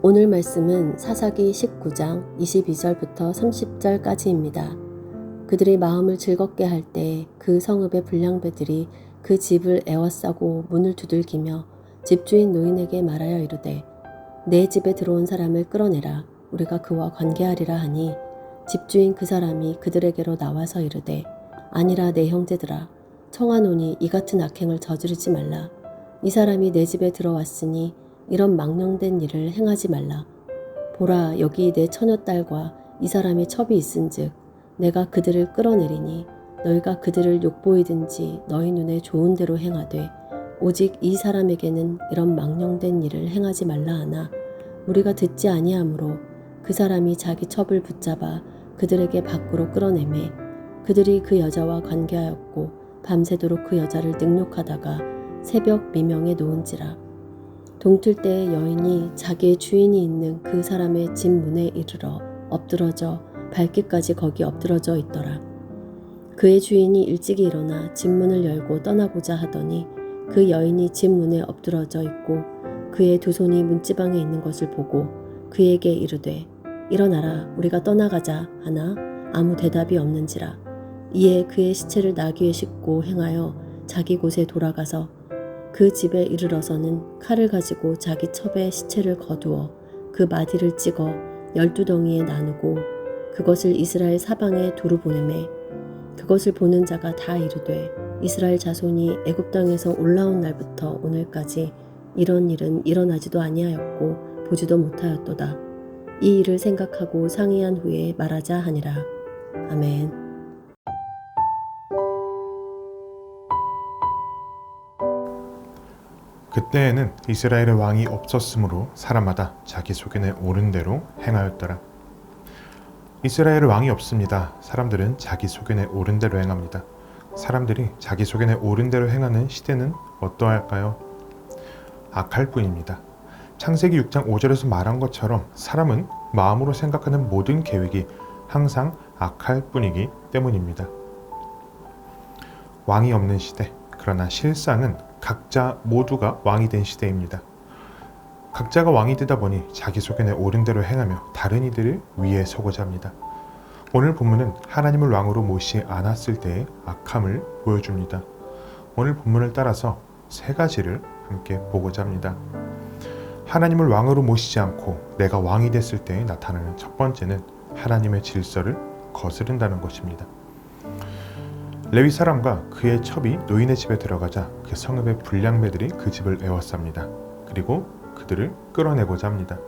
오늘 말씀은 사사기 19장 22절부터 30절까지입니다. 그들이 마음을 즐겁게 할 때 그 성읍의 불량배들이 그 집을 에워싸고 문을 두들기며 집주인 노인에게 말하여 이르되 내 집에 들어온 사람을 끌어내라. 우리가 그와 관계하리라 하니 집주인 그 사람이 그들에게로 나와서 이르되 아니라 내 형제들아 청하노니 이 같은 악행을 저지르지 말라. 이 사람이 내 집에 들어왔으니 이런 망령된 일을 행하지 말라. 보라 여기 내 처녀딸과 이 사람의 첩이 있은즉 내가 그들을 끌어내리니 너희가 그들을 욕보이든지 너희 눈에 좋은 대로 행하되 오직 이 사람에게는 이런 망령된 일을 행하지 말라 하나 우리가 듣지 아니하므로 그 사람이 자기 첩을 붙잡아 그들에게 밖으로 끌어내매 그들이 그 여자와 관계하였고 밤새도록 그 여자를 능욕하다가 새벽 미명에 놓은지라. 동틀 때 여인이 자기의 주인이 있는 그 사람의 집 문에 이르러 엎드러져 발길까지 거기 엎드러져 있더라. 그의 주인이 일찍이 일어나 집 문을 열고 떠나고자 하더니 그 여인이 집 문에 엎드러져 있고 그의 두 손이 문지방에 있는 것을 보고 그에게 이르되 일어나라 우리가 떠나가자 하나 아무 대답이 없는지라. 이에 그의 시체를 나귀에 싣고 행하여 자기 곳에 돌아가서 그 집에 이르러서는 칼을 가지고 자기 첩의 시체를 거두어 그 마디를 찍어 12덩이에 나누고 그것을 이스라엘 사방에 두루 보내매 그것을 보는 자가 다 이르되 이스라엘 자손이 애굽 땅에서 올라온 날부터 오늘까지 이런 일은 일어나지도 아니하였고 보지도 못하였도다. 이 일을 생각하고 상의한 후에 말하자 하니라. 아멘. 그때에는 이스라엘의 왕이 없었으므로 사람마다 자기 소견에 옳은 대로 행하였더라. 이스라엘의 왕이 없습니다. 사람들은 자기 소견에 옳은 대로 행합니다. 사람들이 자기 소견에 옳은 대로 행하는 시대는 어떠할까요? 악할 뿐입니다. 창세기 6장 5절에서 말한 것처럼 사람은 마음으로 생각하는 모든 계획이 항상 악할 뿐이기 때문입니다. 왕이 없는 시대, 그러나 실상은 각자 모두가 왕이 된 시대입니다. 각자가 왕이 되다 보니 자기 소견에 옳은 대로 행하며 다른 이들을 위에 서고자 합니다. 오늘 본문은 하나님을 왕으로 모시지 않았을 때의 악함을 보여줍니다. 오늘 본문을 따라서 세 가지를 함께 보고자 합니다. 하나님을 왕으로 모시지 않고 내가 왕이 됐을 때 나타나는 첫 번째는 하나님의 질서를 거스른다는 것입니다. 레위 사람과 그의 첩이 노인의 집에 들어가자 그 성읍의 불량배들이 그 집을 에워쌉니다. 그리고 그들을 끌어내고자 합니다.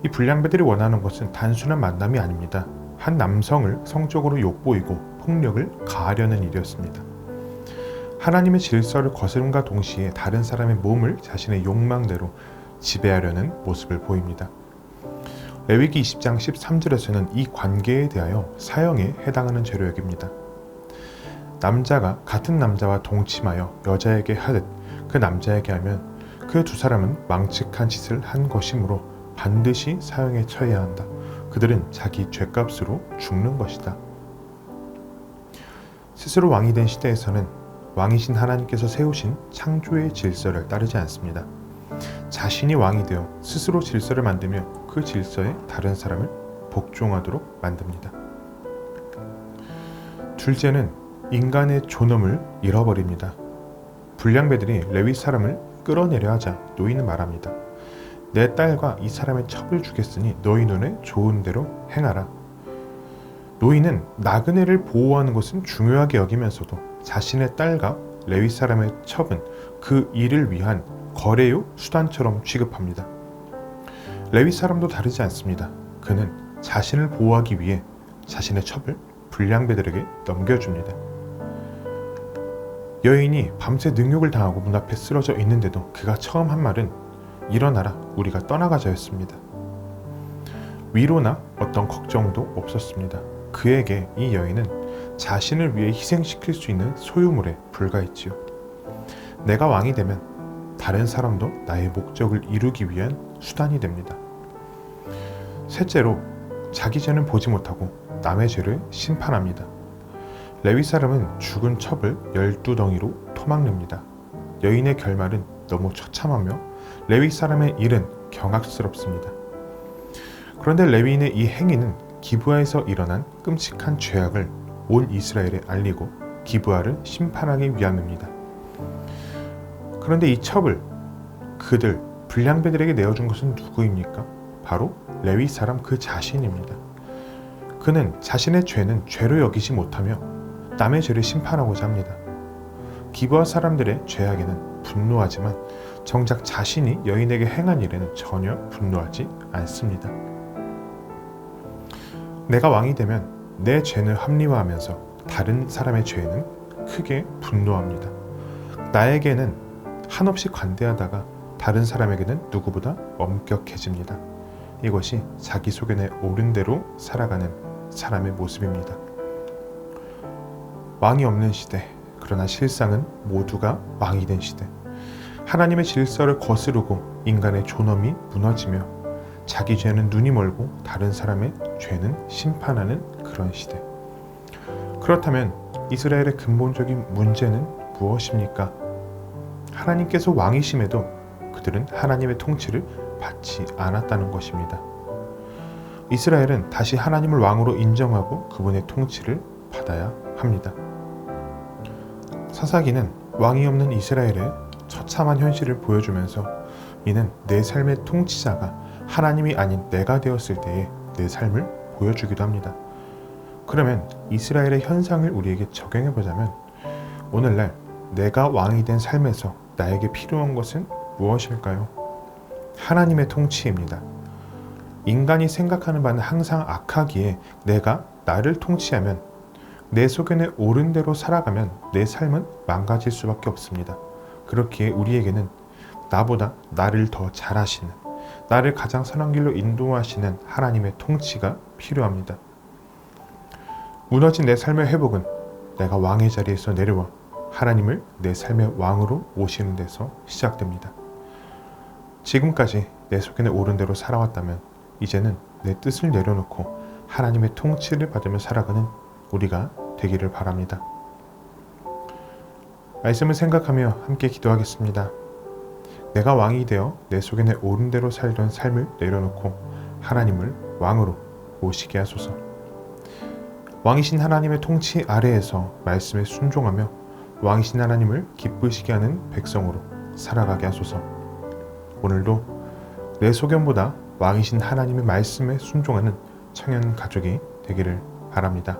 이 불량배들이 원하는 것은 단순한 만남이 아닙니다. 한 남성을 성적으로 욕보이고 폭력을 가하려는 일이었습니다. 하나님의 질서를 거스름과 동시에 다른 사람의 몸을 자신의 욕망대로 지배하려는 모습을 보입니다. 레위기 20장 13절에서는 이 관계에 대하여 사형에 해당하는 죄로 여깁니다. 남자가 같은 남자와 동침하여 여자에게 하듯 그 남자에게 하면 그 두 사람은 망측한 짓을 한 것이므로 반드시 사형에 처해야 한다. 그들은 자기 죄값으로 죽는 것이다. 스스로 왕이 된 시대에서는 왕이신 하나님께서 세우신 창조의 질서를 따르지 않습니다. 자신이 왕이 되어 스스로 질서를 만들며 그 질서에 다른 사람을 복종하도록 만듭니다. 둘째는 인간의 존엄을 잃어버립니다. 불량배들이 레위 사람을 끌어내려 하자 노인은 말합니다. 내 딸과 이 사람의 첩을 주겠으니 너희 눈에 좋은 대로 행하라. 노인은 나그네를 보호하는 것은 중요하게 여기면서도 자신의 딸과 레위 사람의 첩은 그 일을 위한 거래요 수단처럼 취급합니다. 레위 사람도 다르지 않습니다. 그는 자신을 보호하기 위해 자신의 첩을 불량배들에게 넘겨줍니다. 여인이 밤새 능욕을 당하고 문 앞에 쓰러져 있는데도 그가 처음 한 말은 일어나라 우리가 떠나가자였습니다. 위로나 어떤 걱정도 없었습니다. 그에게 이 여인은 자신을 위해 희생시킬 수 있는 소유물에 불과했지요. 내가 왕이 되면 다른 사람도 나의 목적을 이루기 위한 수단이 됩니다. 셋째로 자기 죄는 보지 못하고 남의 죄를 심판합니다. 레위 사람은 죽은 첩을 12덩이로 토막냅니다. 여인의 결말은 너무 처참하며 레위 사람의 일은 경악스럽습니다. 그런데 레위인의 이 행위는 기브아에서 일어난 끔찍한 죄악을 온 이스라엘에 알리고 기브아를 심판하기 위함입니다. 그런데 이 첩을 그들 불량배들에게 내어준 것은 누구입니까? 바로 레위 사람 그 자신입니다. 그는 자신의 죄는 죄로 여기지 못하며 남의 죄를 심판하고자 합니다. 기브아 사람들의 죄악에는 분노하지만 정작 자신이 여인에게 행한 일에는 전혀 분노하지 않습니다. 내가 왕이 되면 내 죄를 합리화하면서 다른 사람의 죄에는 크게 분노합니다. 나에게는 한없이 관대하다가 다른 사람에게는 누구보다 엄격해집니다. 이것이 자기 소견에 옳은 대로 살아가는 사람의 모습입니다. 왕이 없는 시대, 그러나 실상은 모두가 왕이 된 시대. 하나님의 질서를 거스르고 인간의 존엄이 무너지며 자기 죄는 눈이 멀고 다른 사람의 죄는 심판하는 그런 시대. 그렇다면 이스라엘의 근본적인 문제는 무엇입니까? 하나님께서 왕이심에도 그들은 하나님의 통치를 받지 않았다는 것입니다. 이스라엘은 다시 하나님을 왕으로 인정하고 그분의 통치를 받아야 합니다. 사사기는 왕이 없는 이스라엘의 처참한 현실을 보여주면서 이는 내 삶의 통치자가 하나님이 아닌 내가 되었을 때의 내 삶을 보여주기도 합니다. 그러면 이스라엘의 현상을 우리에게 적용해 보자면 오늘날 내가 왕이 된 삶에서 나에게 필요한 것은 무엇일까요? 하나님의 통치입니다. 인간이 생각하는 바는 항상 악하기에 내가 나를 통치하면 내 소견에 옳은 대로 살아가면 내 삶은 망가질 수밖에 없습니다. 그렇기에 우리에게는 나보다 나를 더 잘하시는, 나를 가장 선한 길로 인도하시는 하나님의 통치가 필요합니다. 무너진 내 삶의 회복은 내가 왕의 자리에서 내려와 하나님을 내 삶의 왕으로 모시는 데서 시작됩니다. 지금까지 내 소견에 옳은 대로 살아왔다면 이제는 내 뜻을 내려놓고 하나님의 통치를 받으며 살아가는 우리가 되기를 바랍니다. 말씀을 생각하며 함께 기도하겠습니다. 내가 왕이 되어 내 소견에 옳은 대로 살던 삶을 내려놓고 하나님을 왕으로 모시게 하소서. 왕이신 하나님의 통치 아래에서 말씀에 순종하며 왕이신 하나님을 기쁘시게 하는 백성으로 살아가게 하소서. 오늘도 내 소견보다 왕이신 하나님의 말씀에 순종하는 청년 가족이 되기를 바랍니다.